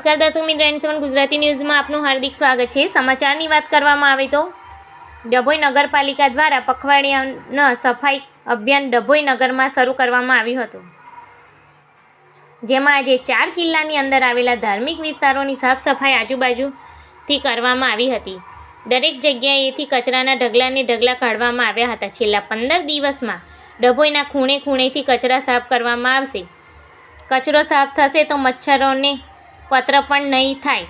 નમસ્કાર દર્શક મિત્રો, N7 ગુજરાતી ન્યૂઝમાં આપનું હાર્દિક સ્વાગત છે। સમાચારની વાત કરવામાં આવે તો ડભોઈ નગરપાલિકા દ્વારા પખવાડિયાના સફાઈ અભિયાન ડભોઈ નગરમાં શરૂ કરવામાં આવ્યું હતું, જેમાં આજે 4 કિલ્લાની અંદર આવેલા ધાર્મિક વિસ્તારોની સાફ સફાઈ આજુબાજુથી કરવામાં આવી હતી। દરેક જગ્યાએથી કચરાના ઢગલાને ઢગલા કાઢવામાં આવ્યા હતા। છેલ્લા 15 દિવસમાં ડભોઈના ખૂણે ખૂણેથી કચરા સાફ કરવામાં આવશે। કચરો સાફ થશે તો મચ્છરોને પત્ર પણ નહીં થાય।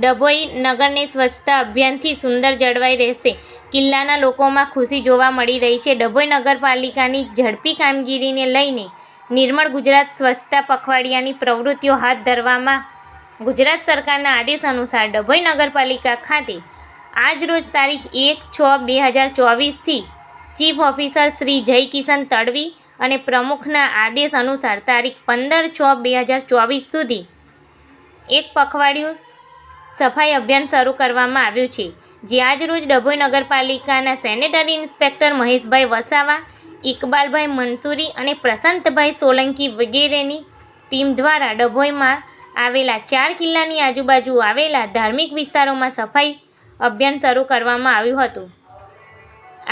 ડભોઈ નગરની સ્વચ્છતા અભિયાનથી સુંદર જળવાઈ રહેશે। કિલ્લાના લોકોમાં ખુશી જોવા મળી રહી છે। ડભોઈ નગરપાલિકાની ઝડપી કામગીરીને લઈને નિર્મળ ગુજરાત સ્વચ્છતા પખવાડિયાની પ્રવૃત્તિઓ હાથ ધરવામાં ગુજરાત સરકારના આદેશ અનુસાર ડભોઈ નગરપાલિકા ખાતે આજરોજ તારીખ 1/6/2024થી ચીફ ઓફિસર શ્રી જયકિશન તડવી અને પ્રમુખના આદેશ અનુસાર તારીખ 15/6/2024 સુધી એક પખવાડિયું સફાઈ અભિયાન શરૂ કરવામાં આવ્યું છે, જે આજરોજ ડભોઈ નગરપાલિકાના સેનેટરી ઇન્સ્પેક્ટર મહેશભાઈ વસાવા, ઇકબાલભાઈ મંસૂરી અને પ્રશાંતભાઈ સોલંકી વગેરેની ટીમ દ્વારા ડભોઈમાં આવેલા 4 કિલ્લાની આજુબાજુ આવેલા ધાર્મિક વિસ્તારોમાં સફાઈ અભિયાન શરૂ કરવામાં આવ્યું હતું।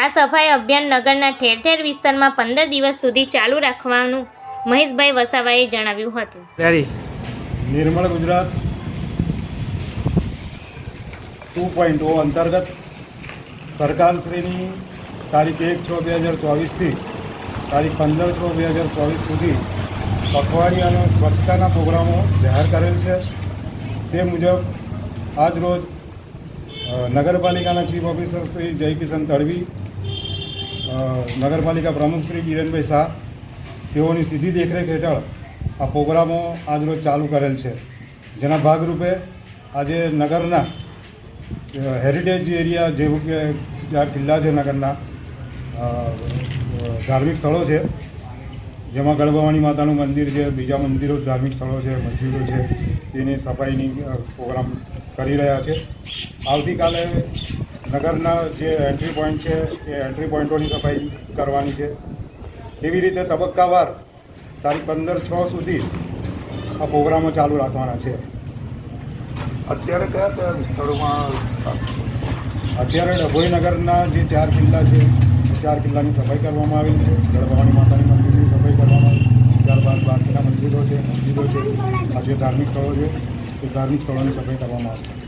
આ સફાઈ અભિયાન નગરના ઠેર ઠેર વિસ્તારમાં 15 દિવસ સુધી ચાલુ રાખવાનું મહેશભાઈ વસાવાએ જણાવ્યું હતું। નિર્મળ ગુજરાત 2.0 અંતર્ગત સરકારશ્રીની તારીખ 1/6/2024થી તારીખ 15/6/2024 સુધી પખવાડિયાનો સ્વચ્છતાના પ્રોગ્રામો જાહેર કરેલ છે। તે મુજબ આજરોજ નગરપાલિકાના ચીફ ઓફિસર શ્રી જયકિશન તડવી, નગરપાલિકા પ્રમુખ શ્રી બીરેનભાઈ શાહ તેઓની સીધી દેખરેખ હેઠળ આ પ્રોગ્રામો આજરોજ ચાલુ કરેલ છે, જેના ભાગરૂપે આજે નગરના હેરિટેજ એરિયા જેવું કે 4 કિલ્લા છે, નગરના ધાર્મિક સ્થળો છે, જેમાં ગળભવાની માતાનું મંદિર છે, બીજા મંદિરો ધાર્મિક સ્થળો છે, મસ્જિદો છે, તેની સફાઈની પ્રોગ્રામ કરી રહ્યા છે। આવતીકાલે નગરના જે એન્ટ્રી પોઈન્ટ છે એ એન્ટ્રી પોઈન્ટોની સફાઈ કરવાની છે। એવી રીતે તબક્કાવાર તારીખ 15/6 સુધી આ પ્રોગ્રામો ચાલુ રાખવાના છે। અત્યારે કયા કયા વિસ્તારોમાં? અત્યારે ડભોઈ નગરના જે 4 કિલ્લા છે એ 4 કિલ્લાની સફાઈ કરવામાં આવેલી છે। ગળભવાની માતાની મંદિરની સફાઈ કરવામાં આવી, ત્યારબાદ બાકીના મંદિરો છે, મસ્જિદો છે, આ જે ધાર્મિક સ્થળો છે એ ધાર્મિક સ્થળોની સફાઈ કરવામાં આવશે।